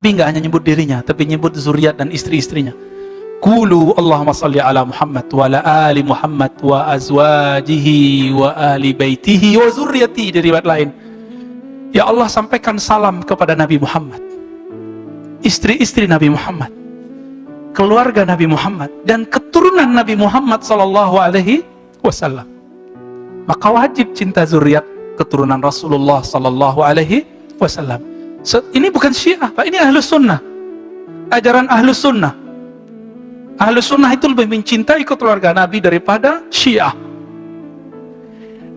Nabi nggak hanya nyebut dirinya, tapi nyebut zuriat dan istri-istrinya. Qulu Allahumma salli ala Muhammad wa ala ali Muhammad wa azwajihi wa ahli baitihi wa zurriyati. Di riwayat lain, ya Allah sampaikan salam kepada Nabi Muhammad, istri-istri Nabi Muhammad, keluarga Nabi Muhammad, dan keturunan Nabi Muhammad sallallahu alaihi wasallam. Maka wajib cinta zuriat keturunan Rasulullah sallallahu alaihi wasallam. Ini bukan Syiah, Pak. Ini Ahlus Sunnah. Ajaran Ahlus Sunnah. Ahlus Sunnah itu lebih mencintai keluarga Nabi daripada Syiah.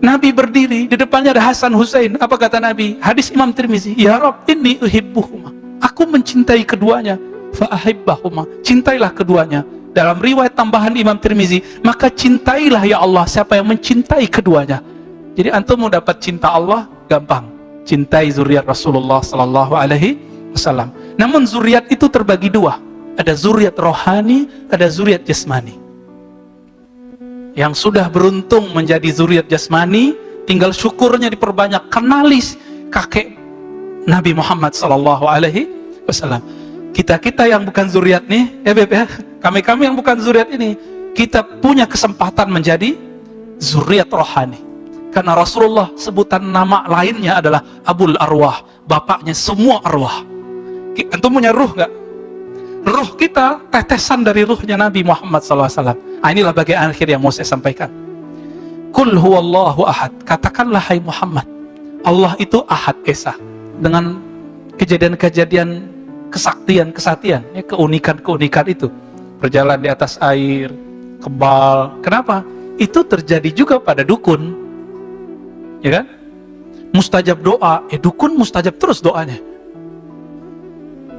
Nabi berdiri, di depannya ada Hasan Husain. Apa kata Nabi? Hadis Imam Tirmizi, ya Rabb, inni uhibbuhuma. Aku mencintai keduanya. Fa'ahibbahuma. Cintailah keduanya. Dalam riwayat tambahan Imam Tirmizi, maka cintailah ya Allah siapa yang mencintai keduanya. Jadi antum mau dapat cinta Allah, gampang. Cintai zuriat Rasulullah sallallahu alaihi wasallam. Namun zuriat itu terbagi dua. Ada zuriat rohani, ada zuriat jasmani. Yang sudah beruntung menjadi zuriat jasmani, tinggal syukurnya diperbanyak. Kenalis kakek Nabi Muhammad sallallahu alaihi wasallam. Kita yang bukan zuriat nih, Beb ya, kami yang bukan zuriat ini, kita punya kesempatan menjadi zuriat rohani. Karena Rasulullah sebutan nama lainnya adalah Abul Arwah, bapaknya semua arwah. Antum punya ruh nggak? Ruh kita tetesan dari ruhnya Nabi Muhammad SAW. Inilah bagian akhir yang mau saya sampaikan. Qul huwallahu ahad. Katakanlah hai Muhammad, Allah itu ahad esa. Dengan kejadian-kejadian kesaktian, ya, keunikan itu. Berjalan di atas air, kebal. Kenapa? Itu terjadi juga pada dukun. Ya kan? Mustajab doa, dukun mustajab terus doanya.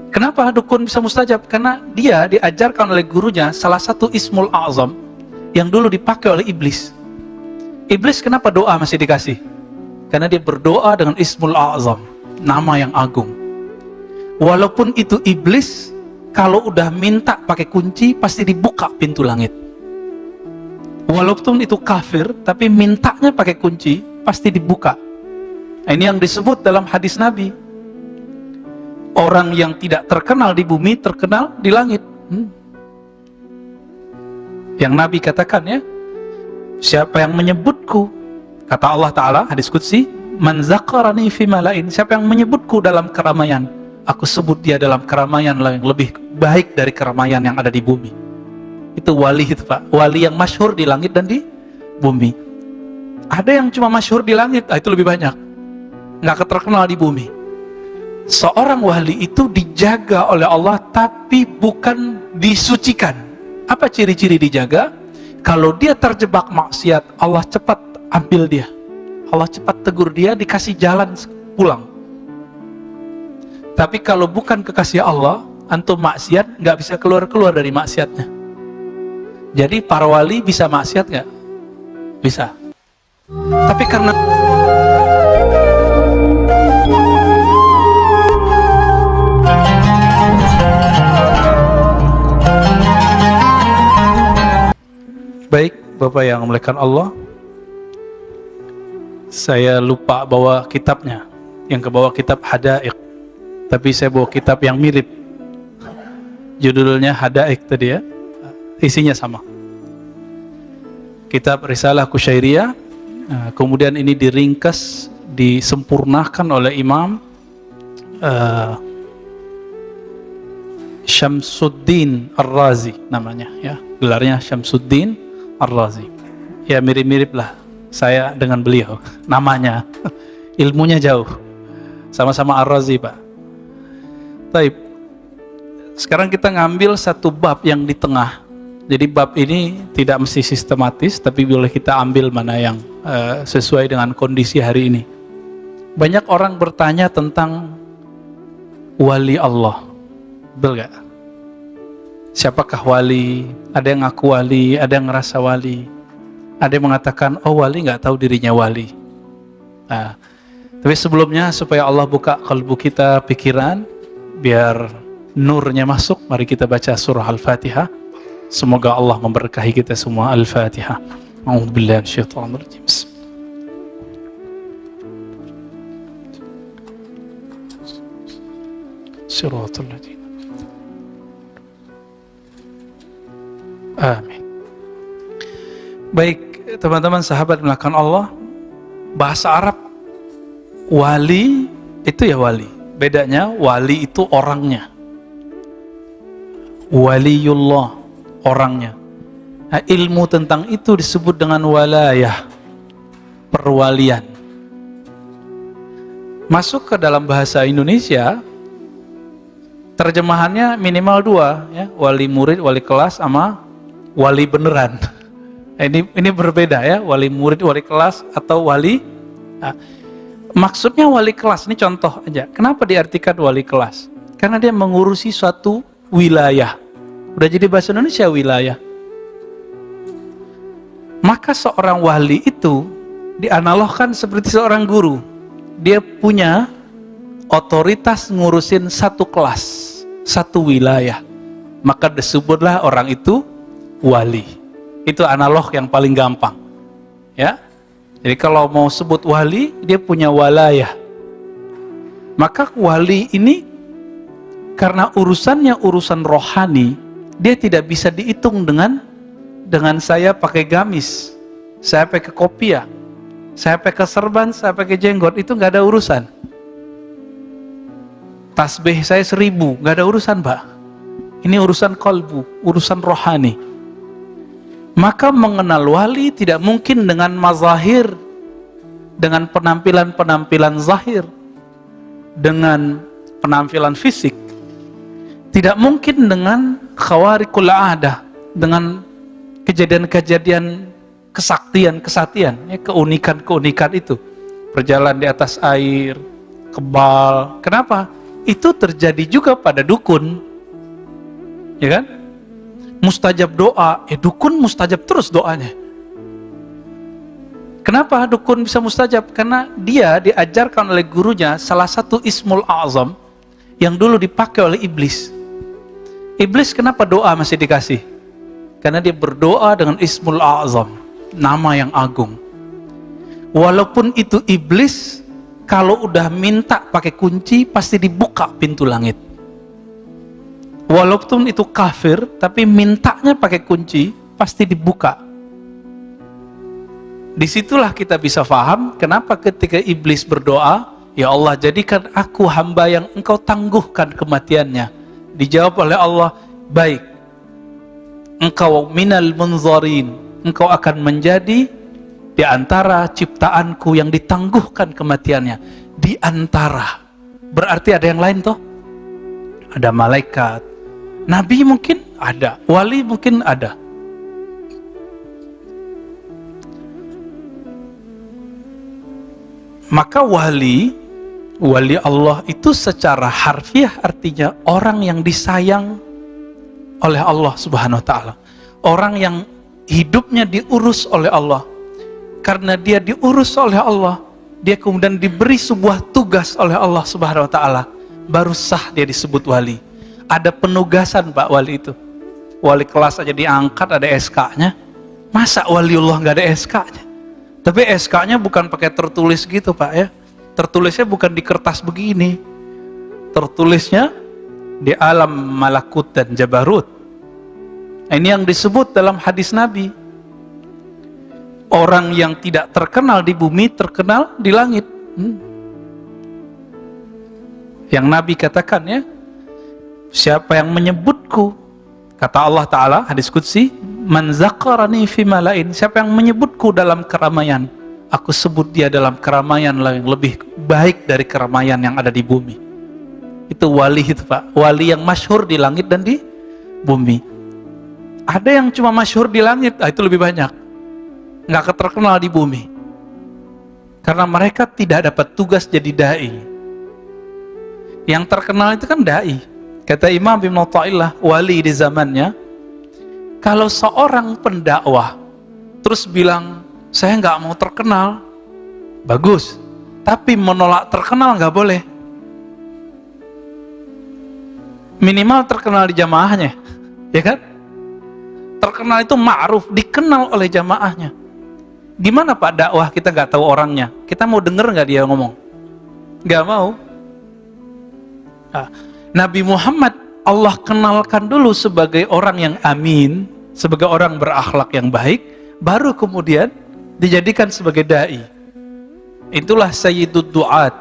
Kenapa dukun bisa mustajab? Karena dia diajarkan oleh gurunya salah satu Ismul A'zam yang dulu dipakai oleh iblis. Iblis kenapa doa masih dikasih? Karena dia berdoa dengan Ismul A'zam, nama yang agung. Walaupun itu iblis, kalau udah minta pakai kunci pasti dibuka pintu langit. Walaupun itu kafir, tapi mintanya pakai kunci pasti dibuka. Nah, ini yang disebut dalam hadis Nabi. Orang yang tidak terkenal di bumi, terkenal di langit. Yang Nabi katakan ya, siapa yang menyebutku, kata Allah Ta'ala, hadis Qudsi, man zakarani fi malain, siapa yang menyebutku dalam keramaian, aku sebut dia dalam keramaian yang lebih baik dari keramaian yang ada di bumi. Itu wali itu Pak, wali yang masyhur di langit dan di bumi. Ada yang cuma masyhur di langit, itu lebih banyak, nggak terkenal di bumi. Seorang wali itu dijaga oleh Allah, tapi bukan disucikan. Apa ciri-ciri dijaga? Kalau dia terjebak maksiat, Allah cepat ambil dia, Allah cepat tegur dia, dikasih jalan pulang. Tapi kalau bukan kekasih Allah, antum maksiat, nggak bisa keluar dari maksiatnya. Jadi para wali bisa maksiat nggak? Bisa. Tapi karena baik, Bapak yang memuliakan Allah, saya lupa bawa kitabnya. Yang kebawa kitab Hada'iq, tapi saya bawa kitab yang mirip. Judulnya Hada'iq tadi ya, isinya sama. Kitab Risalah Kusyairiyah. Kemudian ini diringkas, disempurnakan oleh Imam Syamsuddin Ar-Razi namanya ya, gelarnya Syamsuddin Ar-Razi. Ya mirip-mirip lah saya dengan beliau namanya. Ilmunya jauh, sama-sama Ar-Razi Pak. Baik, sekarang kita ngambil satu bab yang di tengah. Jadi bab ini tidak mesti sistematis, tapi boleh kita ambil mana yang sesuai dengan kondisi hari ini. Banyak orang bertanya tentang wali Allah, betul gak? Siapakah wali? Ada yang ngaku wali, ada yang ngerasa wali, ada yang mengatakan oh wali nggak tahu dirinya wali. Nah, tapi sebelumnya supaya Allah buka kalbu kita, pikiran, biar nurnya masuk, mari kita baca surah Al-Fatihah. Semoga Allah memberkahi kita semua. Al-Fatihah. A'udzubillahi minasyaitonir rajim. siratal ladzina. Amin. Baik, teman-teman sahabat melakukan Allah, bahasa Arab wali itu ya wali. Bedanya wali itu orangnya. Waliullah orangnya. Nah, ilmu tentang itu disebut dengan walayah, perwalian. Masuk ke dalam bahasa Indonesia, terjemahannya minimal 2 ya, wali murid, wali kelas sama wali beneran. Ini berbeda ya, wali murid, wali kelas atau wali. Nah, maksudnya wali kelas, ini contoh aja. Kenapa diartikan wali kelas? Karena dia mengurusi suatu wilayah. Udah jadi bahasa Indonesia wilayah. Maka seorang wali itu dianalogkan seperti seorang guru. Dia punya otoritas ngurusin satu kelas, satu wilayah. Maka disebutlah orang itu wali. Itu analog yang paling gampang. Ya. Jadi kalau mau sebut wali, dia punya walayah. Maka wali ini karena urusannya urusan rohani, dia tidak bisa dihitung dengan saya pakai gamis, saya pakai kopiah, saya pakai serban, saya pakai jenggot, itu nggak ada urusan. Tasbih saya 1000, nggak ada urusan, Pak. Ini urusan qalbu, urusan rohani. Maka mengenal wali tidak mungkin dengan mazahir, dengan penampilan-penampilan zahir, dengan penampilan fisik. Tidak mungkin dengan khawariqul adah, dengan kejadian-kejadian kesaktian, ya, keunikan itu. Berjalan di atas air, kebal. Kenapa? Itu terjadi juga pada dukun. Ya kan? Mustajab doa, dukun mustajab terus doanya. Kenapa dukun bisa mustajab? Karena dia diajarkan oleh gurunya salah satu ismul a'zam yang dulu dipakai oleh iblis. Iblis kenapa doa masih dikasih? Karena dia berdoa dengan ismul a'zam, nama yang agung. Walaupun itu iblis, kalau udah minta pakai kunci pasti dibuka pintu langit. Walaupun itu kafir, tapi mintanya pakai kunci, pasti dibuka. Disitulah kita bisa paham, kenapa ketika iblis berdoa, ya Allah jadikan aku hamba yang engkau tangguhkan kematiannya. Dijawab oleh Allah, baik. Engkau minal munzarin, engkau akan menjadi di antara ciptaanku yang ditangguhkan kematiannya. Di antara, berarti ada yang lain toh? Ada malaikat, nabi mungkin ada, wali mungkin ada. Maka wali Allah itu secara harfiah artinya orang yang disayang oleh Allah Subhanahu wa taala. Orang yang hidupnya diurus oleh Allah. Karena dia diurus oleh Allah, dia kemudian diberi sebuah tugas oleh Allah Subhanahu wa taala, baru sah dia disebut wali. Ada penugasan Pak wali itu. Wali kelas aja diangkat ada SK-nya. Masa waliullah nggak ada SK-nya? Tapi SK-nya bukan pakai tertulis gitu Pak ya. Tertulisnya bukan di kertas begini. Tertulisnya di alam malakut dan jabarut. Ini yang disebut dalam hadis Nabi. Orang yang tidak terkenal di bumi, terkenal di langit. Yang Nabi katakan ya, siapa yang menyebutku, kata Allah Ta'ala, hadis qudsi, man zakarani fi malain, siapa yang menyebutku dalam keramaian, aku sebut dia dalam keramaian yang lebih baik dari keramaian yang ada di bumi. Itu wali itu Pak, wali yang masyhur di langit dan di bumi. Ada yang cuma masyhur di langit, itu lebih banyak, nggak terkenal di bumi, karena mereka tidak dapat tugas jadi dai. Yang terkenal itu kan dai. Kata Imam Ibn Athaillah, wali di zamannya, kalau seorang pendakwah terus bilang, saya nggak mau terkenal, bagus. Tapi menolak terkenal nggak boleh. Minimal terkenal di jamaahnya, ya kan? Terkenal itu ma'ruf, dikenal oleh jamaahnya. Gimana Pak dakwah kita nggak tahu orangnya? Kita mau denger nggak dia ngomong? Nggak mau. Nah, Nabi Muhammad Allah kenalkan dulu sebagai orang yang amin, sebagai orang berakhlak yang baik, baru kemudian dijadikan sebagai dai. Itulah Sayyidud Du'at,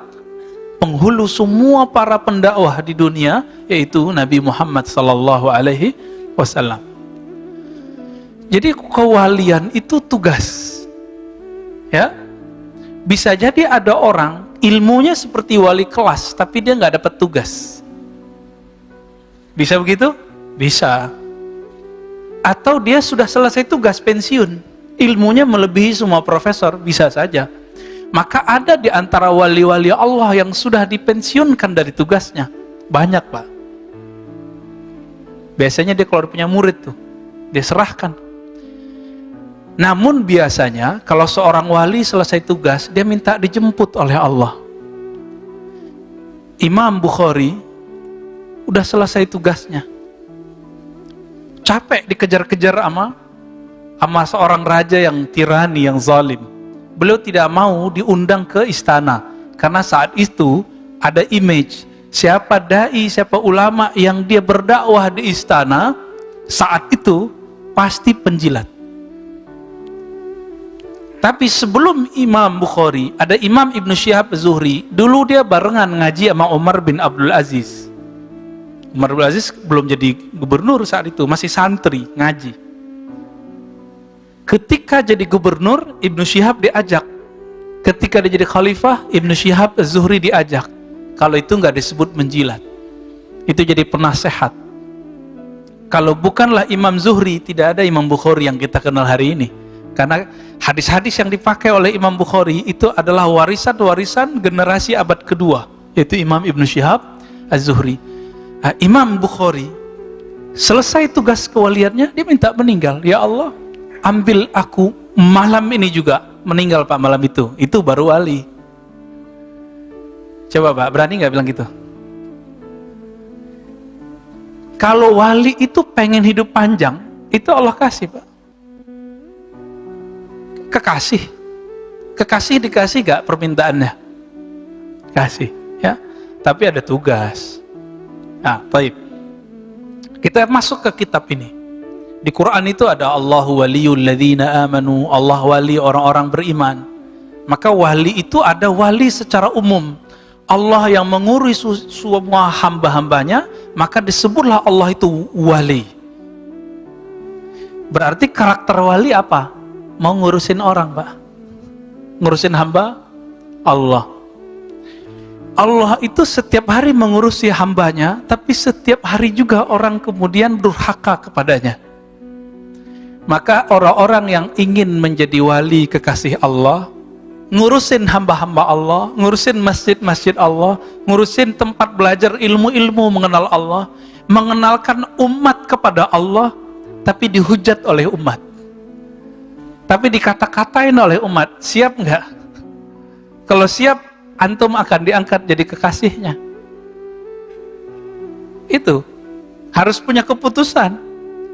penghulu semua para pendakwah di dunia, yaitu Nabi Muhammad sallallahu alaihi wasallam. Jadi kewalian itu tugas. Ya. Bisa jadi ada orang ilmunya seperti wali kelas, tapi dia nggak dapat tugas. Bisa begitu? Bisa. Atau dia sudah selesai tugas pensiun, ilmunya melebihi semua profesor, bisa saja. Maka ada di antara wali-wali Allah yang sudah dipensiunkan dari tugasnya. Banyak, Pak. Biasanya dia kalau punya murid tuh, dia serahkan. Namun biasanya kalau seorang wali selesai tugas, dia minta dijemput oleh Allah. Imam Bukhari udah selesai tugasnya, capek dikejar-kejar sama seorang raja yang tirani, yang zalim. Beliau tidak mau diundang ke istana, karena saat itu ada image, siapa dai, siapa ulama yang dia berdakwah di istana, saat itu pasti penjilat. Tapi sebelum Imam Bukhari, ada Imam Ibn Syihab Az-Zuhri. Dulu dia barengan ngaji sama Umar bin Abdul Aziz. Umar bin Abdul Aziz belum jadi gubernur saat itu, masih santri, ngaji. Ketika jadi gubernur, Ibn Syihab diajak. Ketika dia jadi khalifah, Ibn Syihab Az-Zuhri diajak. Kalau itu nggak disebut menjilat, itu jadi penasehat. Kalau bukanlah Imam Zuhri, tidak ada Imam Bukhari yang kita kenal hari ini. Karena hadis-hadis yang dipakai oleh Imam Bukhari itu adalah warisan-warisan generasi abad kedua, yaitu Imam Ibn Syihab Az-Zuhri. Nah, Imam Bukhari selesai tugas kewaliannya, dia minta meninggal. Ya Allah, ambil aku malam ini juga. Meninggal Pak malam itu baru wali. Coba Pak, berani nggak bilang gitu? Kalau wali itu pengen hidup panjang, itu Allah kasih Pak. Kekasih dikasih gak permintaannya? Kasih, ya. Tapi ada tugas. Nah, baik. Kita masuk ke kitab ini. Di Quran itu ada Allahu waliyul ladzina amanu, Allah wali orang-orang beriman. Maka wali itu ada wali secara umum. Allah yang mengurus semua hamba-hambanya, maka disebutlah Allah itu wali. Berarti karakter wali apa? Mau ngurusin orang, Pak. Ngurusin hamba Allah. Allah itu setiap hari mengurusi hambanya, tapi setiap hari juga orang kemudian durhaka kepadanya. Maka orang-orang yang ingin menjadi wali kekasih Allah, ngurusin hamba-hamba Allah, ngurusin masjid-masjid Allah, ngurusin tempat belajar ilmu-ilmu mengenal Allah, mengenalkan umat kepada Allah, tapi dihujat oleh umat. Tapi dikata-katain oleh umat, siap nggak? Kalau siap, antum akan diangkat jadi kekasihnya. Itu harus punya keputusan.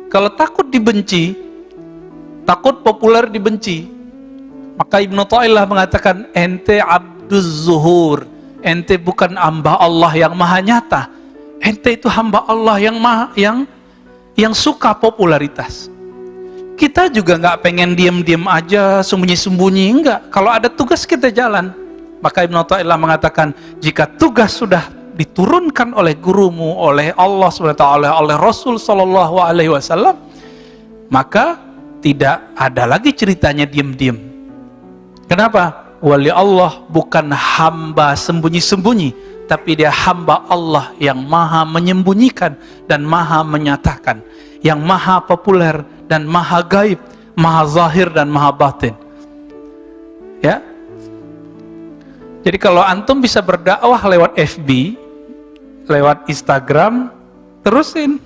Kalau takut dibenci, takut populer dibenci, maka Ibnu Thaillah mengatakan, ente abduz zuhur, ente bukan hamba Allah yang maha nyata, ente itu hamba Allah yang suka popularitas. Kita juga nggak pengen diam-diam aja, sembunyi-sembunyi, enggak. Kalau ada tugas kita jalan. Maka Ibnu Thaillah mengatakan, jika tugas sudah diturunkan oleh gurumu, oleh Allah SWT, oleh Rasul Sallallahu Alaihi Wasallam, maka tidak ada lagi ceritanya diam-diam. Kenapa? Wali Allah bukan hamba sembunyi-sembunyi, tapi dia hamba Allah yang maha menyembunyikan dan maha menyatakan, yang maha populer dan maha gaib, maha zahir dan maha batin. Ya. Jadi kalau antum bisa berdakwah lewat FB, lewat Instagram, terusin.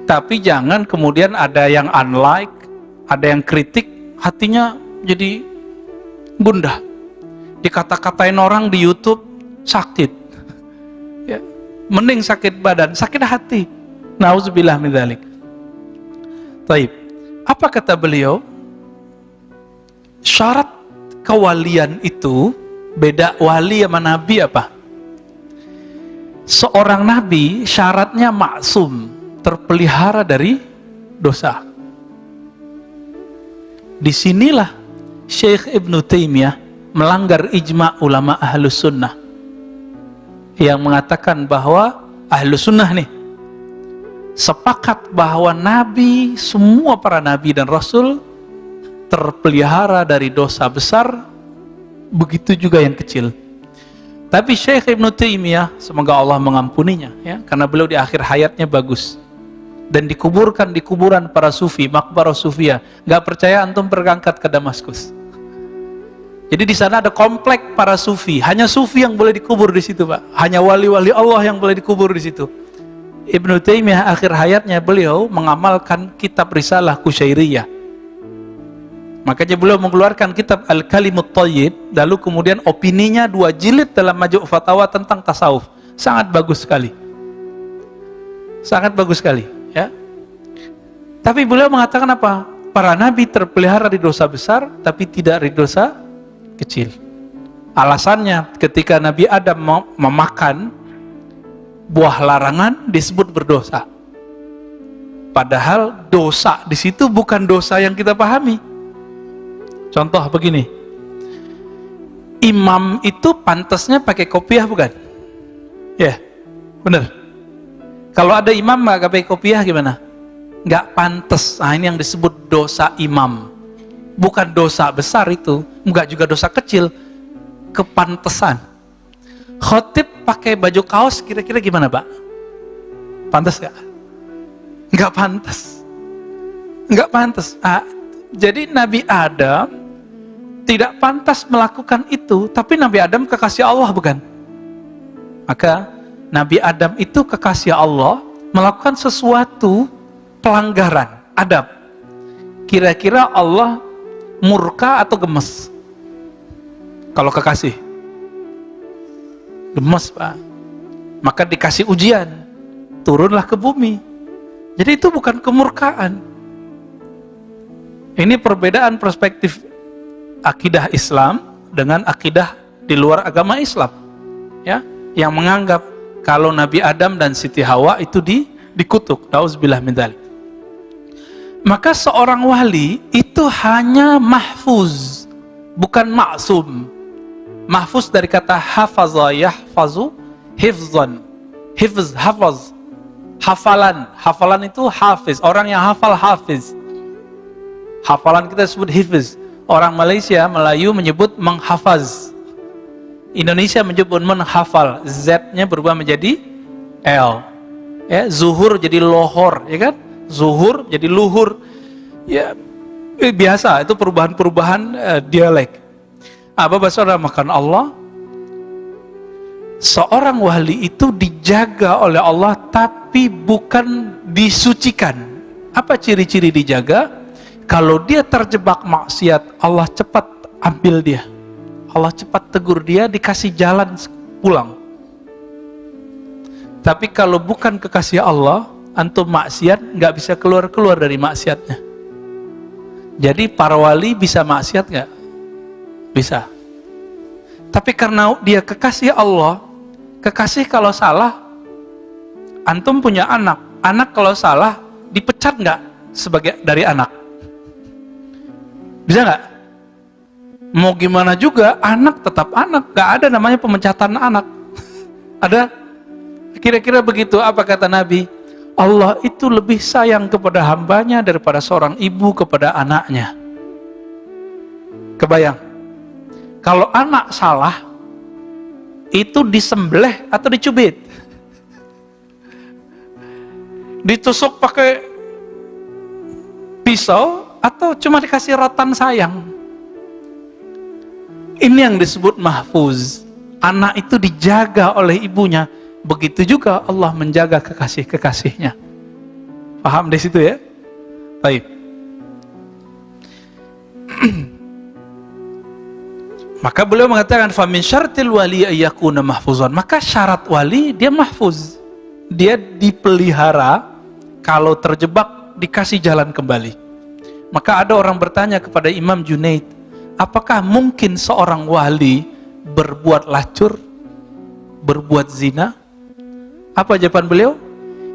Tapi jangan kemudian ada yang unlike, ada yang kritik, hatinya jadi gundah. Dikata-katain orang di YouTube, sakit. Ya. Mending sakit badan, sakit hati. Nauzubillah min dzalik. Taib. Apa kata beliau? Syarat kewalian itu beda wali sama nabi apa? Seorang nabi syaratnya maksum, terpelihara dari dosa. Disinilah Syekh Ibnu Taimiyah melanggar ijma' ulama ahlus sunnah yang mengatakan bahwa ahlus sunnah nih sepakat bahwa nabi, semua para nabi dan rasul terpelihara dari dosa besar, begitu juga yang kecil. Tapi Syekh Ibnu Taimiyah, semoga Allah mengampuninya ya, karena beliau di akhir hayatnya bagus dan dikuburkan di kuburan para sufi, Maqbarah Sufiyah. Gak percaya antum berangkat ke Damaskus. Jadi di sana ada komplek para sufi, hanya sufi yang boleh dikubur di situ, Pak. Hanya wali-wali Allah yang boleh dikubur di situ. Ibnu Taimiyah akhir hayatnya beliau mengamalkan kitab Risalah Kusyairiyah. Makanya beliau mengeluarkan kitab Al-Kalimut Thayyib, lalu kemudian opininya 2 jilid dalam Majmu' Fatawa tentang tasawuf. Sangat bagus sekali. Sangat bagus sekali, ya. Tapi beliau mengatakan apa? Para nabi terpelihara di dosa besar, tapi tidak di dosa kecil. Alasannya ketika Nabi Adam memakan buah larangan disebut berdosa. Padahal dosa di situ bukan dosa yang kita pahami. Contoh begini. Imam itu pantasnya pakai kopiah bukan? Ya, benar. Kalau ada imam nggak pakai kopiah gimana? Nggak pantas. Nah, ini yang disebut dosa imam. Bukan dosa besar itu, nggak juga dosa kecil. Kepantesan. Khotib pakai baju kaos kira-kira gimana, Pak? Pantas nggak? Nggak pantas. Nggak pantas. Jadi Nabi Adam tidak pantas melakukan itu, tapi Nabi Adam kekasih Allah bukan? Maka Nabi Adam itu kekasih Allah melakukan sesuatu pelanggaran adab. Kira-kira Allah murka atau gemes? Kalau kekasih gemes, Pak. Maka dikasih ujian, turunlah ke bumi. Jadi itu bukan kemurkaan. Ini perbedaan perspektif akidah Islam dengan akidah di luar agama Islam, ya, yang menganggap kalau Nabi Adam dan Siti Hawa itu dikutuk. Nauzubillah min dzalik. Maka seorang wali itu hanya mahfuz, bukan maksum. Mahfuz dari kata hafaza yahfazu hifzan. Hafaz. Hafalan. Hafalan itu hafiz. Orang yang hafal hafiz. Hafalan kita sebut hifz. Orang Malaysia, Melayu menyebut menghafaz. Indonesia menyebut menghafal. Z-nya berubah menjadi L. Ya, zuhur jadi lohor, ya kan? Zuhur jadi luhur. Ya, biasa itu perubahan-perubahan dialek. Bapak saudara makan Allah, seorang wali itu dijaga oleh Allah tapi bukan disucikan. Apa ciri-ciri dijaga? Kalau dia terjebak maksiat, Allah cepat ambil dia. Allah cepat tegur dia, dikasih jalan pulang. Tapi kalau bukan kekasih Allah, antum maksiat, nggak bisa keluar dari maksiatnya. Jadi para wali bisa maksiat nggak? Bisa. Tapi karena dia kekasih Allah, kekasih kalau salah, antum punya anak kalau salah, dipecat nggak sebagai dari anak? Bisa nggak? Mau gimana juga, anak tetap anak. Gak ada namanya pemecatan anak. Ada? Kira-kira begitu. Apa kata Nabi? Allah itu lebih sayang kepada hambanya daripada seorang ibu kepada anaknya. Kebayang? Kalau anak salah, itu disembelih atau dicubit? Ditusuk pakai pisau atau cuma dikasih rotan sayang? Ini yang disebut mahfuz. Anak itu dijaga oleh ibunya. Begitu juga Allah menjaga kekasih-kekasihnya. Paham di situ ya? Baik. Maka beliau mengatakan famin syartil wali ayyakuna mahfuzan. Maka syarat wali dia mahfuz. Dia dipelihara, kalau terjebak dikasih jalan kembali. Maka ada orang bertanya kepada Imam Junaid, apakah mungkin seorang wali berbuat lacur, berbuat zina? Apa jawaban beliau?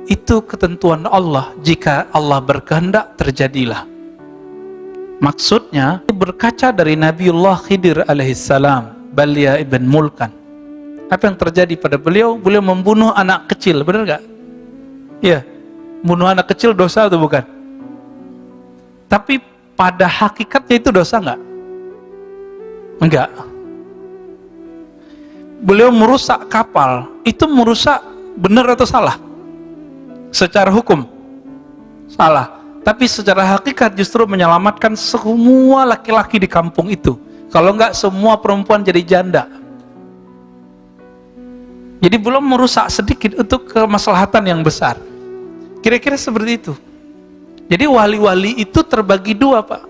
Itu ketentuan Allah. Jika Allah berkehendak, terjadilah. Maksudnya berkaca dari Nabiullah Khidir alaihissalam, Balia ibn Mulkan. Apa yang terjadi pada beliau? Beliau membunuh anak kecil, benar gak? Ya, bunuh anak kecil dosa atau bukan? Tapi pada hakikatnya itu dosa enggak? Enggak. Beliau merusak kapal, itu merusak benar atau salah? Secara hukum salah, tapi secara hakikat justru menyelamatkan semua laki-laki di kampung itu. Kalau enggak, semua perempuan jadi janda. Jadi belum merusak sedikit untuk kemaslahatan yang besar. Kira-kira seperti itu. Jadi wali-wali itu terbagi dua, Pak.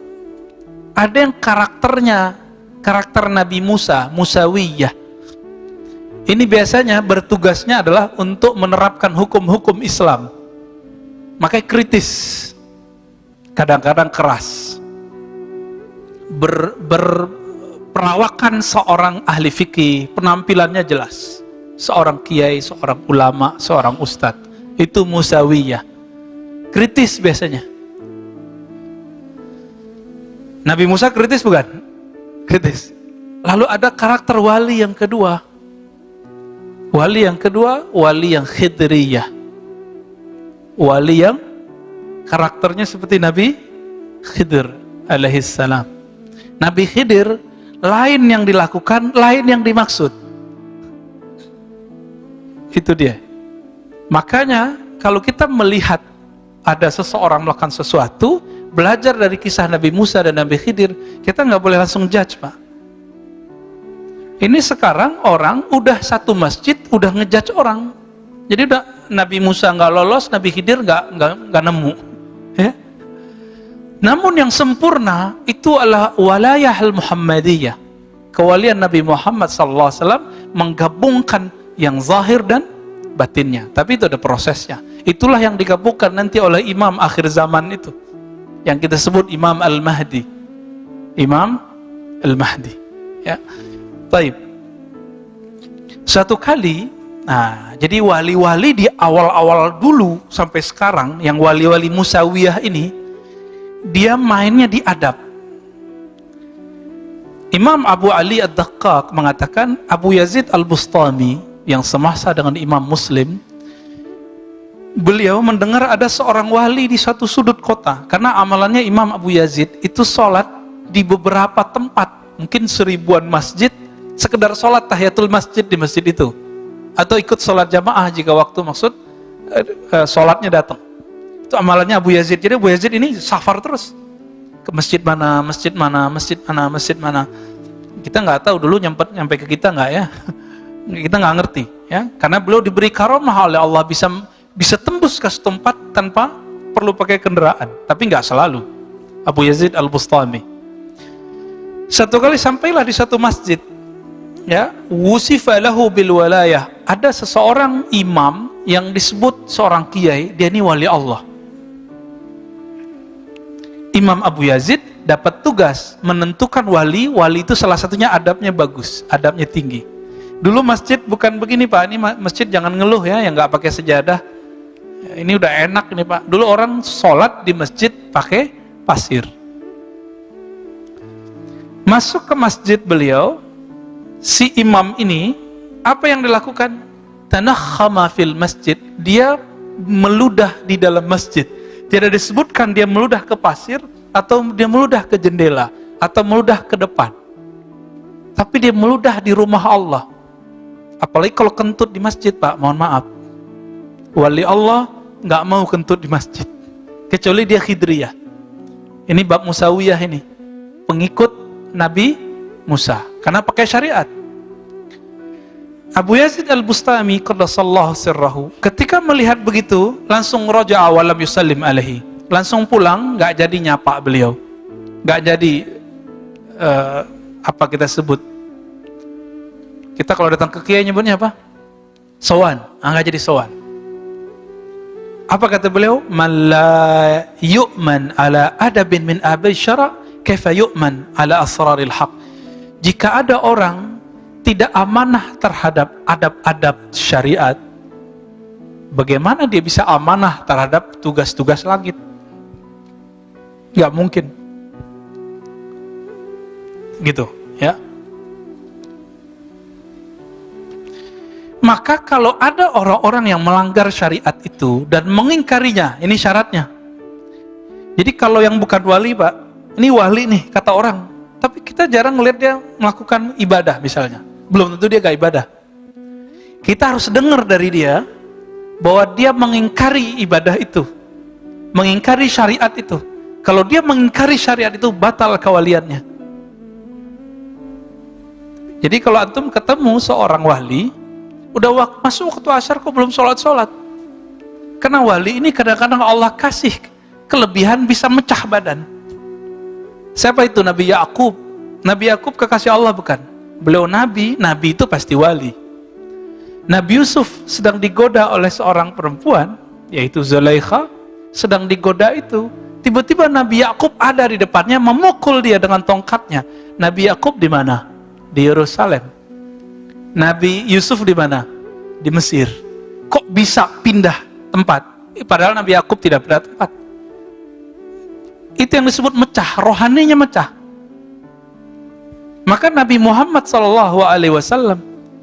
Ada yang karakternya karakter Nabi Musa, Musawiyah. Ini biasanya bertugasnya adalah untuk menerapkan hukum-hukum Islam. Makanya kritis, kadang-kadang keras. Berperawakan seorang ahli fikih, penampilannya jelas. Seorang kiai, seorang ulama, seorang ustadz. Itu Musawiyah. Kritis biasanya. Nabi Musa kritis bukan? Kritis. Lalu ada karakter wali yang kedua. Wali yang kedua, wali yang khidriyah. Wali yang karakternya seperti Nabi Khidir alaihissalam. Nabi Khidir, lain yang dilakukan, lain yang dimaksud. Itu dia. Makanya kalau kita melihat ada seseorang melakukan sesuatu, belajar dari kisah Nabi Musa dan Nabi Khidir, kita nggak boleh langsung judge, Pak. Ini sekarang orang udah satu masjid udah ngejudge orang. Jadi udah Nabi Musa nggak lolos, Nabi Khidir nggak nemu. Ya? Namun yang sempurna itu adalah walayah al-Muhammadiyah. Kewalian Nabi Muhammad SAW menggabungkan yang zahir dan batinnya. Tapi itu ada prosesnya. Itulah yang digabungkan nanti oleh imam akhir zaman itu. Yang kita sebut Imam Al-Mahdi. Imam Al-Mahdi. Ya. Baik. Suatu kali, jadi wali-wali di awal-awal dulu sampai sekarang, yang wali-wali Musawiyah ini, dia mainnya di adab. Imam Abu Ali Ad-Daqqaq mengatakan, Abu Yazid Al-Bustami, yang semasa dengan Imam Muslim, beliau mendengar ada seorang wali di satu sudut kota, karena amalannya Imam Abu Yazid itu sholat di beberapa tempat, mungkin 1000-an masjid, sekedar sholat tahiyatul masjid di masjid itu, atau ikut sholat jamaah jika waktu maksud sholatnya datang. Itu amalannya Abu Yazid. Jadi Abu Yazid ini safar terus ke masjid mana, masjid mana, masjid mana, masjid mana. Kita nggak tahu dulu nyampe ke kita nggak ya? Kita nggak ngerti ya, karena beliau diberi karamah oleh Allah bisa tembus ke setempat tanpa perlu pakai kendaraan, tapi nggak selalu. Abu Yazid Al-Bustami. Satu kali sampailah di satu masjid. Ya, wusifa lahu bil walayah. Ada seseorang imam yang disebut seorang kiai, dia ini wali Allah. Imam Abu Yazid dapat tugas menentukan wali itu salah satunya adabnya bagus, adabnya tinggi. Dulu masjid bukan begini, Pak. Ini masjid jangan ngeluh ya, yang nggak pakai sejadah. Ini udah enak nih, Pak. Dulu orang sholat di masjid pakai pasir. Masuk ke masjid beliau, si imam ini, apa yang dilakukan? Tanakhama fil masjid. Dia meludah di dalam masjid. Tidak disebutkan dia meludah ke pasir, atau dia meludah ke jendela, atau meludah ke depan. Tapi dia meludah di rumah Allah. Apalagi kalau kentut di masjid, Pak, mohon maaf. Wali Allah nggak mau kentut di masjid. Kecuali dia khidriyah. Ini bab Musawiyah ini. Pengikut Nabi Musa, karena pakai syariat. Abu Yazid Al-Bustami qaddasallahu sirrahu, ketika melihat begitu, langsung raja'a wa lam yusallim alaihi. Langsung pulang, nggak jadi nyapa beliau. Nggak jadi apa kita sebut. Kita kalau datang ke kiai nyebutnya apa? Sowan. Nggak jadi sowan. Apa kata beliau? Man la yu'man ala adabin min abai syara' kaifa yu'man ala asraril haq. Jika ada orang tidak amanah terhadap adab-adab syariat, bagaimana dia bisa amanah terhadap tugas-tugas langit? Nggak mungkin. Gitu, ya. Maka kalau ada orang-orang yang melanggar syariat itu dan mengingkarinya, ini syaratnya. Jadi kalau yang bukan wali, Pak, ini wali nih, kata orang. Tapi kita jarang ngeliat dia melakukan ibadah misalnya. Belum tentu dia gak ibadah. Kita harus dengar dari dia bahwa dia mengingkari ibadah itu. Mengingkari syariat itu. Kalau dia mengingkari syariat itu, batal kewaliannya. Jadi kalau antum ketemu seorang wali, udah masuk waktu asar kok belum sholat-sholat. Karena wali ini kadang-kadang Allah kasih kelebihan bisa mecah badan. Siapa itu? Nabi Yakub. Nabi Yakub kekasih Allah bukan? Beliau nabi, nabi itu pasti wali. Nabi Yusuf sedang digoda oleh seorang perempuan, yaitu Zulaikha, sedang digoda itu. Tiba-tiba Nabi Yakub ada di depannya, memukul dia dengan tongkatnya. Nabi Yakub di mana? Di Yerusalem. Nabi Yusuf di mana? Di Mesir. Kok bisa pindah tempat? Padahal Nabi Yakub tidak pindah tempat. Itu yang disebut mecah, rohaninya mecah. Maka Nabi Muhammad SAW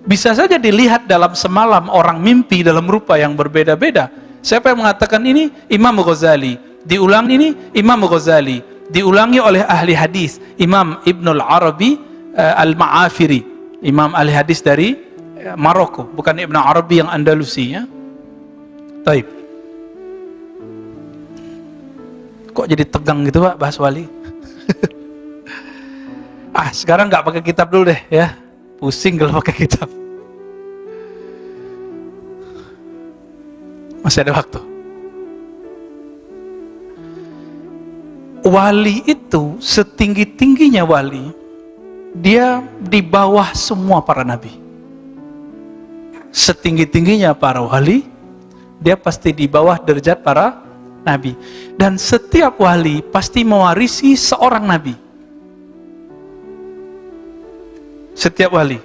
bisa saja dilihat dalam semalam orang mimpi dalam rupa yang berbeda-beda. Siapa yang mengatakan ini? Imam Ghazali. Diulang ini Imam Ghazali. Diulangi oleh ahli hadis Imam Ibnul Arabi Al-Ma'afiri, Imam ahli hadis dari Maroko, bukan Ibn Arabi yang Andalusi, ya. Taib. Kok jadi tegang gitu, Pak, bahas wali? Sekarang nggak pakai kitab dulu deh, ya. Pusing kalau pakai kitab. Masih ada waktu. Wali itu setinggi-tingginya wali, dia di bawah semua para nabi. Setinggi-tingginya para wali, dia pasti di bawah derajat para nabi. Dan setiap wali pasti mewarisi seorang nabi. Setiap wali.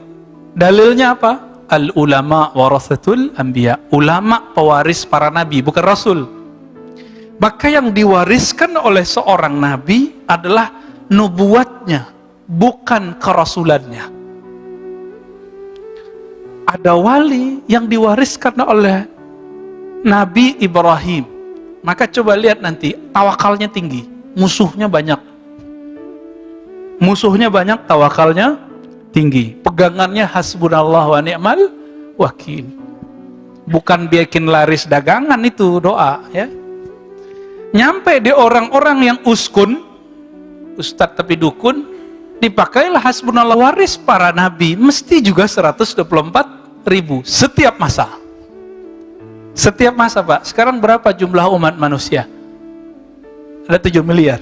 Dalilnya apa? Al-ulama warathatul anbiya. Ulama pewaris para nabi, bukan rasul. Maka yang diwariskan oleh seorang nabi adalah nubuatnya, bukan kerasulannya. Ada wali yang diwariskan oleh Nabi Ibrahim. Maka coba lihat nanti, tawakalnya tinggi, musuhnya banyak. Musuhnya banyak, tawakalnya tinggi. Pegangannya hasbunallah wa ni'mal wakil. Bukan bikin laris dagangan itu doa, ya. Nyampe di orang-orang yang uskun, ustadz tapi dukun, dipakailah hasbunallah. Waris para nabi mesti juga 124.000 setiap masa. Setiap masa, Pak. Sekarang berapa jumlah umat manusia? Ada 7 miliar.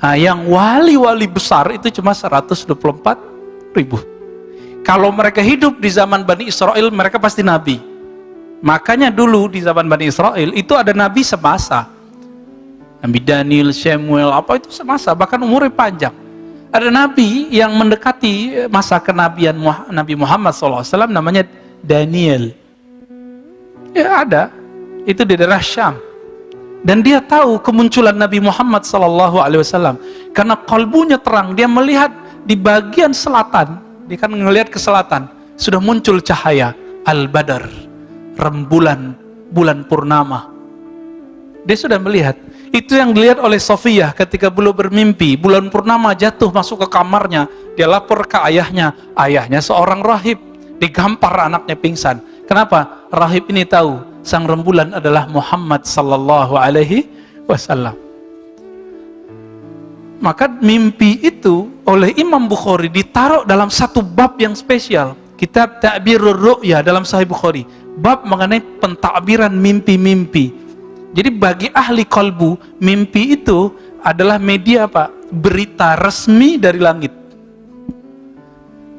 Nah, yang wali-wali besar itu cuma 124.000. Kalau mereka hidup di zaman Bani Israel, mereka pasti nabi. Makanya dulu di zaman Bani Israel itu ada nabi semasa. Nabi Daniel, Samuel, apa itu semasa, bahkan umurnya panjang. Ada nabi yang mendekati masa kenabian Nabi Muhammad SAW, namanya Daniel. Ya ada, itu di daerah Syam. Dan dia tahu kemunculan Nabi Muhammad SAW karena kalbunya terang. Dia melihat di bagian selatan, dia kan melihat ke selatan, sudah muncul cahaya Al-Badar, rembulan, bulan purnama. Dia sudah melihat. Itu yang dilihat oleh Sofiyah ketika beliau bermimpi, bulan purnama jatuh masuk ke kamarnya. Dia lapor ke ayahnya, ayahnya seorang rahib, digampar anaknya pingsan. Kenapa? Rahib ini tahu sang rembulan adalah Muhammad sallallahu alaihi wasallam. Maka mimpi itu oleh Imam Bukhari ditaruh dalam satu bab yang spesial, kitab Ta'birur Ru'ya dalam Sahih Bukhari, bab mengenai pentakbiran mimpi-mimpi. Jadi bagi ahli kalbu, mimpi itu adalah media apa? Berita resmi dari langit.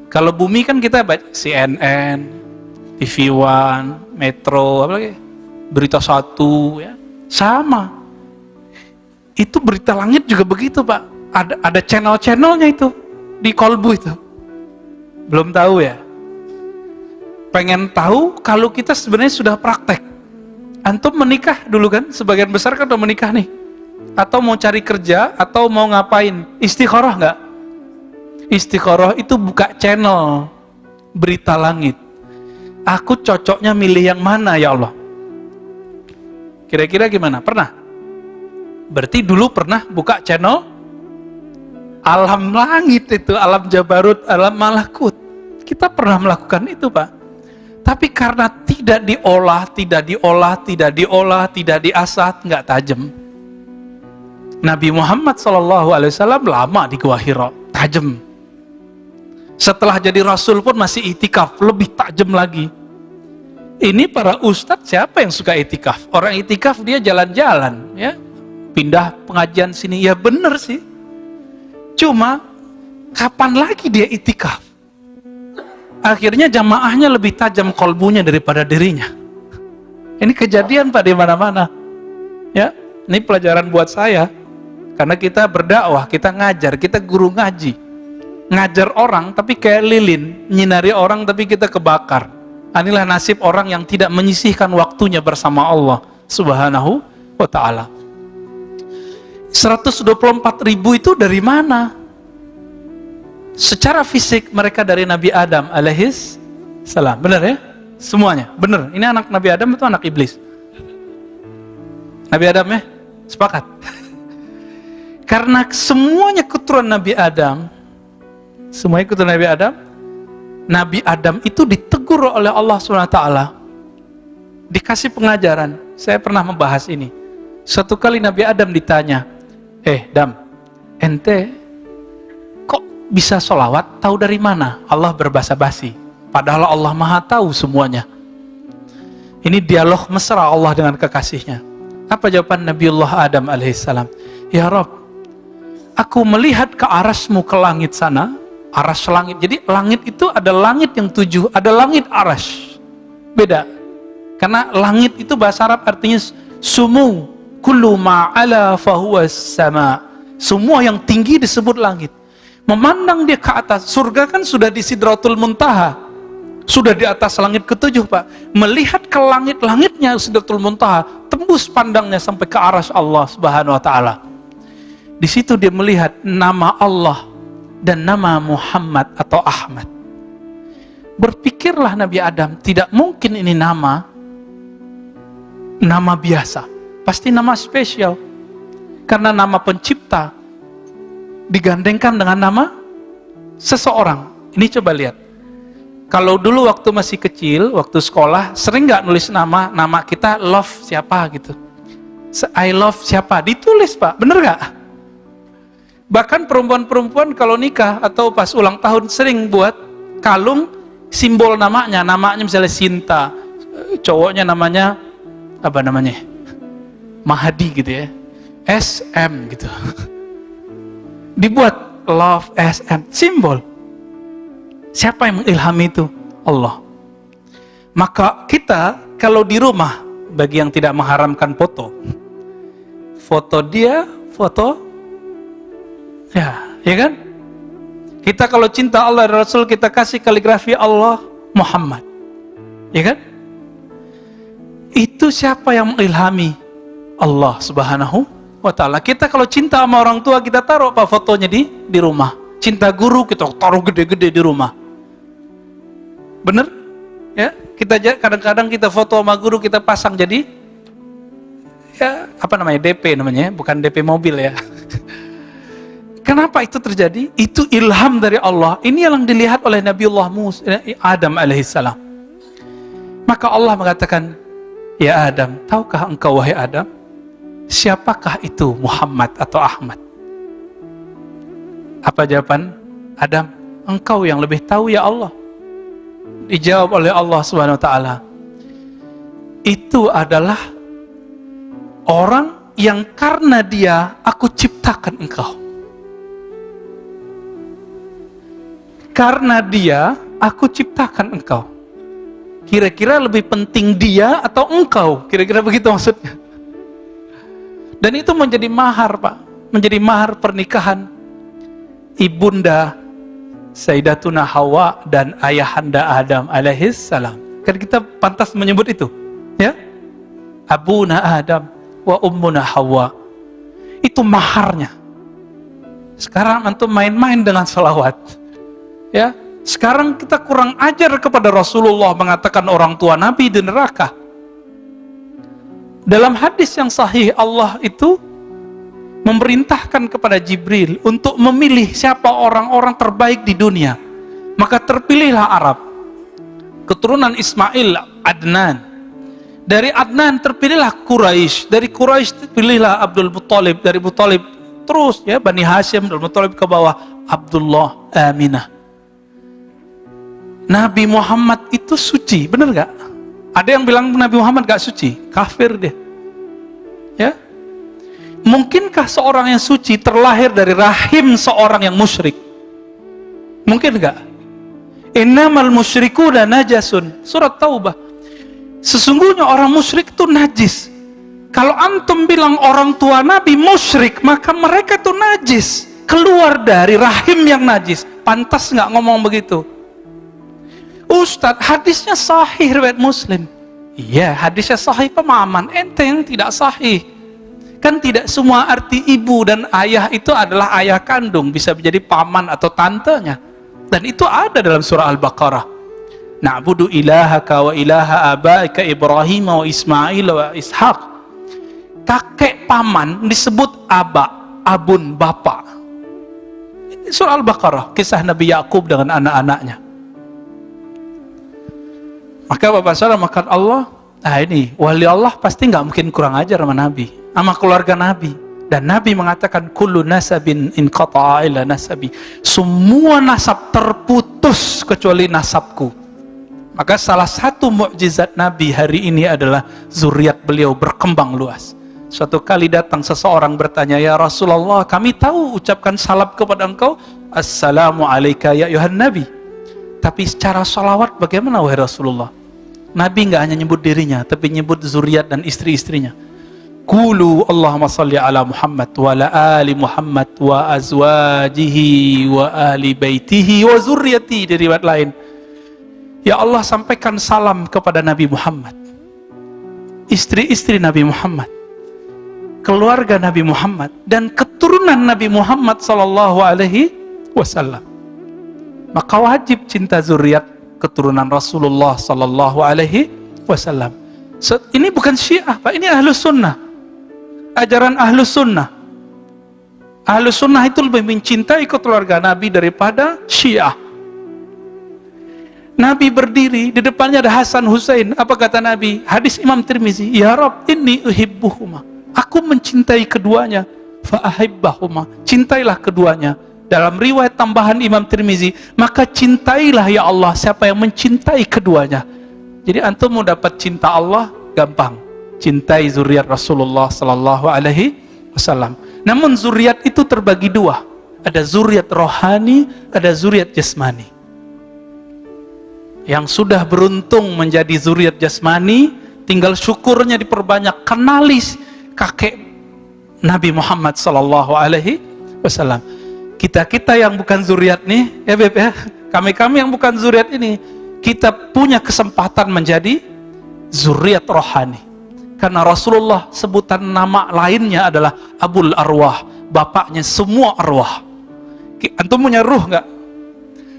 Kalau bumi kan kita baca CNN, TV One, Metro, apa lagi? Berita 1, ya. Sama. Itu berita langit juga begitu, Pak. Ada channel-channelnya itu di kalbu itu. Belum tahu ya? Pengen tahu kalau kita sebenarnya sudah praktek. Antum menikah dulu kan, sebagian besar kan udah menikah nih, atau mau cari kerja, atau mau ngapain, istikharah nggak? Istikharah itu buka channel berita langit. Aku cocoknya milih yang mana ya Allah? Kira-kira gimana? Pernah? Berarti dulu pernah buka channel alam langit itu, alam Jabarut, alam Malakut. Kita pernah melakukan itu, Pak. Tapi karena tidak diolah, tidak diasah, nggak tajam. Nabi Muhammad SAW lama di Gua Hira, tajam. Setelah jadi Rasul pun masih itikaf, lebih tajam lagi. Ini para ustadz siapa yang suka itikaf? Orang itikaf dia jalan-jalan, ya, pindah pengajian sini, ya bener sih. Cuma kapan lagi dia itikaf? Akhirnya jamaahnya lebih tajam kolbunya daripada dirinya. Ini kejadian Pak di mana-mana. Ya, ini pelajaran buat saya. Karena kita berdakwah, kita ngajar, kita guru ngaji. Ngajar orang tapi kayak lilin, nyinari orang tapi kita kebakar. Inilah nasib orang yang tidak menyisihkan waktunya bersama Allah Subhanahu wa ta'ala. 124.000 itu dari mana? Secara fisik mereka dari Nabi Adam alaihis salam. Benar ya? Semuanya, benar. Ini anak Nabi Adam itu anak iblis. Nabi Adam ya? Sepakat. Karena semuanya keturunan Nabi Adam, semuanya keturunan Nabi Adam, Nabi Adam itu ditegur oleh Allah SWT, dikasih pengajaran. Saya pernah membahas ini. Suatu kali Nabi Adam ditanya, Dam, ente kok bisa sholawat, tahu dari mana? Allah berbahasa basi, padahal Allah maha tahu semuanya. Ini dialog mesra Allah dengan kekasihnya. Apa jawaban Nabiullah Adam alaihissalam? Ya Rabb, aku melihat ke arasmu, ke langit sana, aras langit. Jadi langit itu ada langit yang 7, ada langit aras. Beda. Karena langit itu bahasa Arab artinya sumu, kullu ma'ala fahuwas sama. Semua yang tinggi disebut langit. Memandang dia ke atas, surga kan sudah di Sidratul Muntaha, sudah di atas langit ke-7 Pak. Melihat ke langit-langitnya Sidratul Muntaha, tembus pandangnya sampai ke arsy Allah Subhanahu wa ta'ala. Di situ dia melihat nama Allah dan nama Muhammad atau Ahmad. Berpikirlah Nabi Adam, tidak mungkin ini nama biasa, pasti nama spesial. Karena nama pencipta digandengkan dengan nama seseorang. Ini coba lihat. Kalau dulu waktu masih kecil, waktu sekolah, sering nggak nulis nama kita love siapa gitu. I love siapa, ditulis Pak, bener nggak? Bahkan perempuan-perempuan kalau nikah atau pas ulang tahun sering buat kalung simbol namanya misalnya Sinta, cowoknya namanya apa namanya? Mahdi gitu ya. SM gitu. Dibuat love SM, simbol. Siapa yang mengilhami itu? Allah. Maka kita kalau di rumah, bagi yang tidak mengharamkan foto dia, ya kan? Kita kalau cinta Allah dan Rasul, kita kasih kaligrafi Allah Muhammad, ya kan? Itu siapa yang mengilhami? Allah Subhanahu wa ta'ala. Kita kalau cinta sama orang tua, kita taruh apa fotonya di rumah. Cinta guru kita taruh gede-gede di rumah. Bener? Ya, kita kadang-kadang kita foto sama guru, kita pasang jadi ya apa namanya, DP namanya, bukan DP mobil ya. Kenapa itu terjadi? Itu ilham dari Allah. Ini yang dilihat oleh Nabiullah Adam alaihissalam. Maka Allah mengatakan, ya Adam, tahukah engkau wahai Adam, siapakah itu Muhammad atau Ahmad? Apa jawaban Adam? Engkau yang lebih tahu ya Allah. Dijawab oleh Allah Subhanahu wa ta'ala, itu adalah orang yang karena dia aku ciptakan engkau. Karena dia aku ciptakan engkau. Kira-kira lebih penting dia atau engkau? Kira-kira begitu maksudnya. Dan itu menjadi mahar Pak, menjadi mahar pernikahan ibunda Sayyidatuna Hawa dan ayahanda Adam alaihis salam. Kan kita pantas menyebut itu, ya? abuna Adam wa ummuna Hawa. Itu maharnya. Sekarang antum main-main dengan salawat. Ya, sekarang kita kurang ajar kepada Rasulullah mengatakan orang tua Nabi di neraka. Dalam hadis yang sahih, Allah itu memerintahkan kepada Jibril untuk memilih siapa orang-orang terbaik di dunia. Maka terpilihlah Arab, keturunan Ismail, Adnan. Dari Adnan terpilihlah Quraisy, dari Quraisy terpilihlah Abdul Muttalib, dari Muttalib terus ya Bani Hashim, Abdul Muttalib ke bawah Abdullah, Aminah. Nabi Muhammad itu suci, benar gak? Ada yang bilang Nabi Muhammad gak suci, kafir dia. Ya, mungkinkah seorang yang suci terlahir dari rahim seorang yang musyrik? Mungkin gak? Innamal musyrikuna najasun, surat Taubah. Sesungguhnya orang musyrik itu najis. Kalau antum bilang orang tua Nabi musyrik, maka mereka itu najis, keluar dari rahim yang najis. Pantas nggak ngomong begitu? Ustadz, hadisnya sahih riwayat Muslim. Iya, hadisnya sahih, pemahaman ente yang tidak sahih. Kan tidak semua arti ibu dan ayah itu adalah ayah kandung, bisa menjadi paman atau tantenya. Dan itu ada dalam surah Al-Baqarah. Na'budu ilahaka wa ilaha abaika Ibrahim wa Ismail wa Ishaq. Kakek paman disebut aba, abun, bapak. Ini surah Al-Baqarah, kisah Nabi Yakub dengan anak-anaknya. Maka Bapak Saudara makan Allah, ini wali Allah pasti nggak mungkin kurang ajar sama Nabi, sama keluarga Nabi. Dan Nabi mengatakan kullu nasabin inqata'a ila nasabi. Semua nasab terputus kecuali nasabku. Maka salah satu mukjizat Nabi hari ini adalah zuriat beliau berkembang luas. Suatu kali datang seseorang bertanya, ya Rasulullah, kami tahu ucapkan salam kepada engkau, assalamu alayka ya ayuhan Nabi. Tapi secara salawat bagaimana wahai Rasulullah? Nabi nggak hanya nyebut dirinya, tapi nyebut zuriat dan istri-istrinya. Qulu Allahumma salli ala Muhammad wa ala ali Muhammad wa azwajihi wa ahli baitihi wa zurriyati. Di riwayat lain, ya Allah, sampaikan salam kepada Nabi Muhammad, istri-istri Nabi Muhammad, keluarga Nabi Muhammad, dan keturunan Nabi Muhammad sallallahu alaihi wasallam. Maka wajib cinta zuriat keturunan Rasulullah sallallahu alaihi wasallam. Ini bukan Syiah, Pak, ini Ahlus Sunnah. Ajaran Ahlus Sunnah. Ahlus Sunnah itu lebih mencintai keluarga Nabi daripada Syiah. Nabi berdiri, di depannya ada Hasan Husain. Apa kata Nabi? Hadis Imam Tirmizi, ya Rabb, inni uhibbuhuma. Aku mencintai keduanya. Fa'ahibbahuma. Cintailah keduanya. Dalam riwayat tambahan Imam Tirmizi, maka cintailah ya Allah siapa yang mencintai keduanya. Jadi antum mau dapat cinta Allah, gampang. Cintai zuriat Rasulullah sallallahu alaihi wasallam. Namun zuriat itu terbagi dua. Ada zuriat rohani, ada zuriat jasmani. Yang sudah beruntung menjadi zuriat jasmani, tinggal syukurnya diperbanyak, kenali kakek Nabi Muhammad sallallahu alaihi wasallam. Kita yang bukan zuriat nih, ya Beb ya, kami yang bukan zuriat ini, kita punya kesempatan menjadi zuriat rohani. Karena Rasulullah sebutan nama lainnya adalah Abul Arwah, bapaknya semua arwah. Antum punya ruh nggak?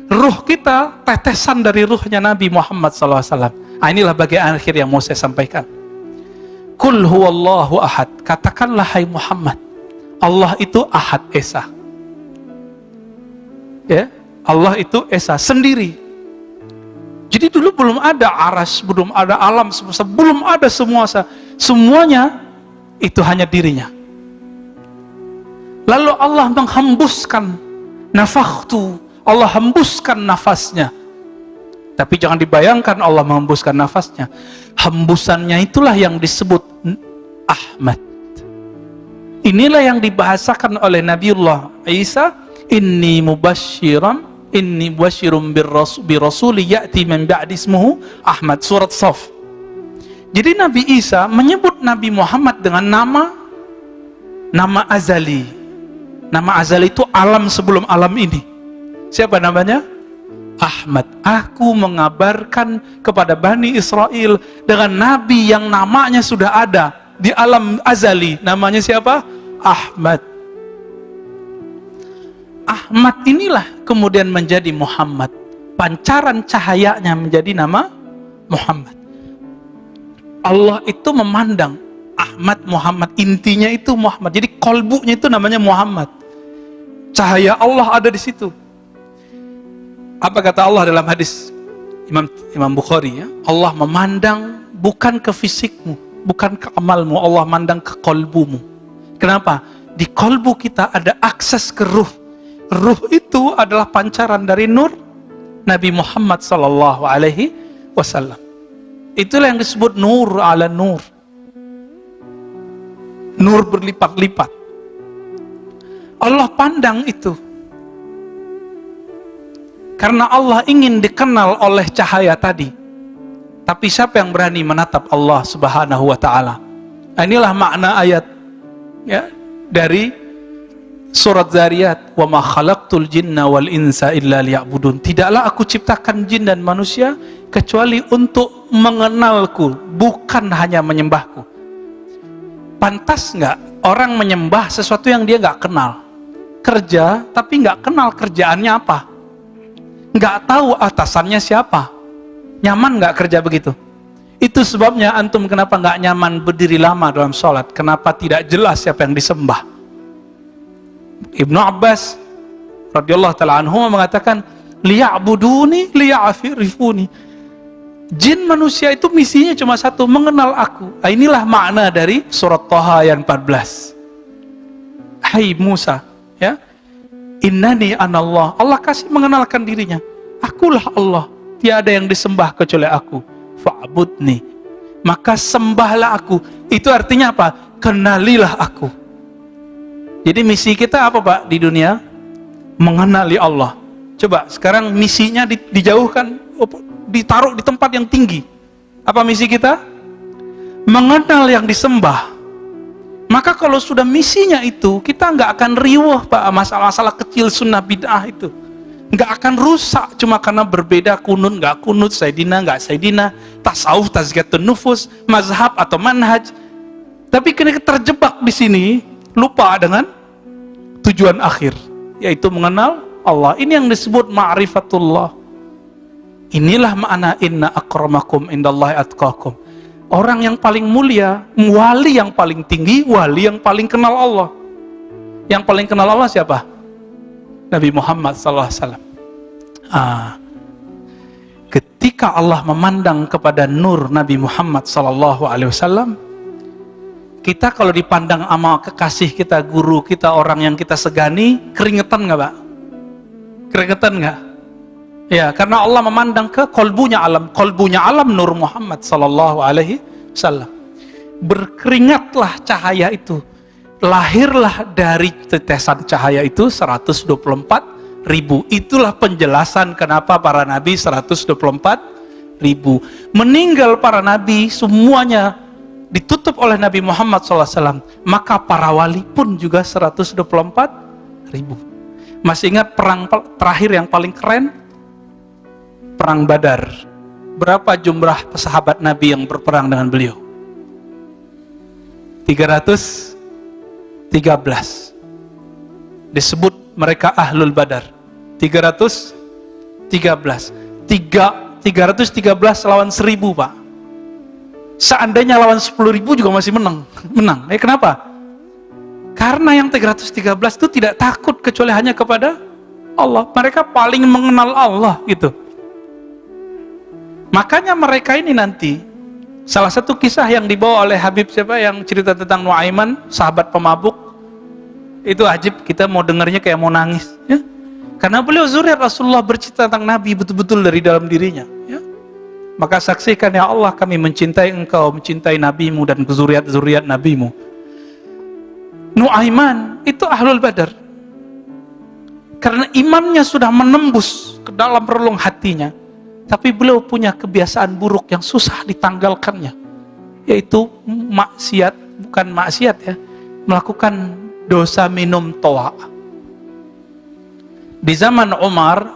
Ruh kita tetesan dari ruhnya Nabi Muhammad SAW. Inilah bagian akhir yang mau saya sampaikan. Kul huwallahu ahad. Katakanlah hai Muhammad, Allah itu ahad, esa. Ya, Allah itu esa, sendiri. Jadi dulu belum ada aras, belum ada alam semesta, belum ada semua. Semuanya itu hanya dirinya. Lalu Allah menghembuskan nafakhtu, Allah hembuskan nafasnya. Tapi jangan dibayangkan Allah menghembuskan nafasnya. Hembusannya itulah yang disebut Ahmad. Inilah yang dibahasakan oleh Nabiullah Isa, inni mubasyirum birrasuli ya'ti min ba'di ismuhu Ahmad, surat Shaf. Jadi Nabi Isa menyebut Nabi Muhammad dengan nama azali. Nama azali itu alam sebelum alam ini. Siapa namanya? Ahmad. Ahmad. Aku mengabarkan kepada Bani Israel dengan nabi yang namanya sudah ada di alam azali. Namanya siapa? Ahmad. Ahmad inilah kemudian menjadi Muhammad. Pancaran cahayanya menjadi nama Muhammad. Allah itu memandang Ahmad Muhammad, intinya itu Muhammad. Jadi kolbunya itu namanya Muhammad. Cahaya Allah ada di situ. Apa kata Allah dalam hadis Imam Bukhari, ya? Allah memandang bukan ke fisikmu, bukan ke amalmu, Allah memandang ke kolbumu. Kenapa? Di kolbu kita ada akses ke ruh. Ruh itu adalah pancaran dari nur Nabi Muhammad sallallahu alaihi wasallam. Itulah yang disebut nur ala nur. Nur berlipat-lipat. Allah pandang itu. Karena Allah ingin dikenal oleh cahaya tadi. Tapi siapa yang berani menatap Allah Subhanahu wa taala? Inilah makna ayat, ya, dari surat Zariyat, "Wa ma khalaqtul jinna wal insa illa liya'budun." Tidaklah aku ciptakan jin dan manusia kecuali untuk mengenalku, bukan hanya menyembahku. Pantas nggak orang menyembah sesuatu yang dia nggak kenal? Kerja tapi nggak kenal kerjaannya apa? Nggak tahu atasannya siapa. Nyaman nggak kerja begitu? Itu sebabnya antum kenapa nggak nyaman berdiri lama dalam sholat. Kenapa tidak jelas siapa yang disembah. Ibnu Abbas radhiyallahu ta'ala anhu mengatakan, liya'buduni liya'rifuni. Jin manusia itu misinya cuma satu, mengenal aku. Inilah makna dari surat Thaha ayat 14. Hai Musa, ya, innani anallah. Allah kasih mengenalkan dirinya. Akulah Allah, tiada yang disembah kecuali aku. Fa'budni, maka sembahlah aku. Itu artinya apa? Kenalilah aku. Jadi misi kita apa Pak di dunia? Mengenali Allah. Coba sekarang misinya dijauhkan, ditaruh di tempat yang tinggi. Apa misi kita? Mengenal yang disembah. Maka kalau sudah misinya itu, kita nggak akan riuh Pak, masalah-masalah kecil sunnah bid'ah itu. Nggak akan rusak cuma karena berbeda kunut, nggak kunut, sayyidina, nggak sayyidina, tasawuf, tazkiyatun nufus, mazhab atau manhaj. Tapi kena terjebak di sini, lupa dengan tujuan akhir, yaitu mengenal Allah. Ini yang disebut ma'rifatullah. Inilah makna inna akramakum indallahi atqakum. Orang yang paling mulia, wali yang paling tinggi, wali yang paling kenal Allah. Yang paling kenal Allah siapa? Nabi Muhammad SAW. Ketika Allah memandang kepada nur Nabi Muhammad SAW, kita kalau dipandang sama kekasih kita, guru kita, orang yang kita segani, keringetan nggak Pak? Keringetan nggak? Ya, karena Allah memandang ke kolbunya alam nur Muhammad sallallahu alaihi wasallam. Berkeringatlah cahaya itu. Lahirlah dari tetesan cahaya itu 124.000. Itulah penjelasan kenapa para nabi 124.000. Meninggal para nabi semuanya ditutup oleh Nabi Muhammad SAW. Maka para wali pun juga 124.000. Masih ingat perang terakhir yang paling keren? Perang Badar. Berapa jumlah sahabat Nabi yang berperang dengan beliau? 313. Disebut mereka Ahlul Badar. 313. 313 lawan 1000 Pak. Seandainya lawan 10.000 juga masih menang. Kenapa? Karena yang 313 itu tidak takut kecuali hanya kepada Allah. Mereka paling mengenal Allah gitu. Makanya mereka ini nanti, salah satu kisah yang dibawa oleh Habib siapa yang cerita tentang Nuaiman, sahabat pemabuk, itu ajib, kita mau dengarnya kayak mau nangis, ya. Karena beliau zuriat Rasulullah, bercerita tentang Nabi betul-betul dari dalam dirinya, ya. Maka saksikan ya Allah, kami mencintai engkau, mencintai Nabimu dan zuriat-zuriat Nabimu. Nuaiman itu Ahlul Badar. Karena imannya sudah menembus ke dalam relung hatinya. Tapi beliau punya kebiasaan buruk yang susah ditanggalkannya, yaitu maksiat, bukan maksiat ya, melakukan dosa minum toa. Di zaman Umar,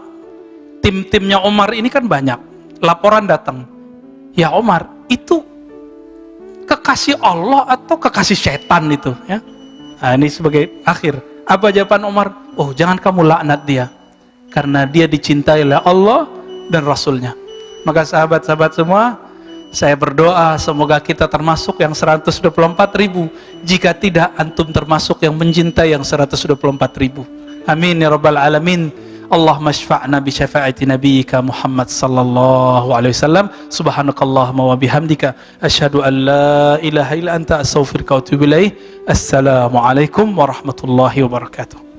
tim-timnya Umar ini kan banyak. Laporan datang, ya Umar, itu kekasih Allah atau kekasih setan itu? Ya. Nah, ini sebagai akhir. Apa jawaban Umar? Oh, jangan kamu laknat dia, karena dia dicintai oleh Allah dan Rasulnya. Maka sahabat-sahabat semua, saya berdoa semoga kita termasuk yang 124.000. Jika tidak, antum termasuk yang mencintai yang 124.000. Amin ya rabbal alamin. Allahumma syfa'na bi syafa'ati nabiyyika Muhammad sallallahu alaihi wasallam. Subhanakallahumma wa bihamdika asyhadu an la ilaha illa anta astaghfiruka wa atubu ilaik. Assalamualaikum warahmatullahi wabarakatuh.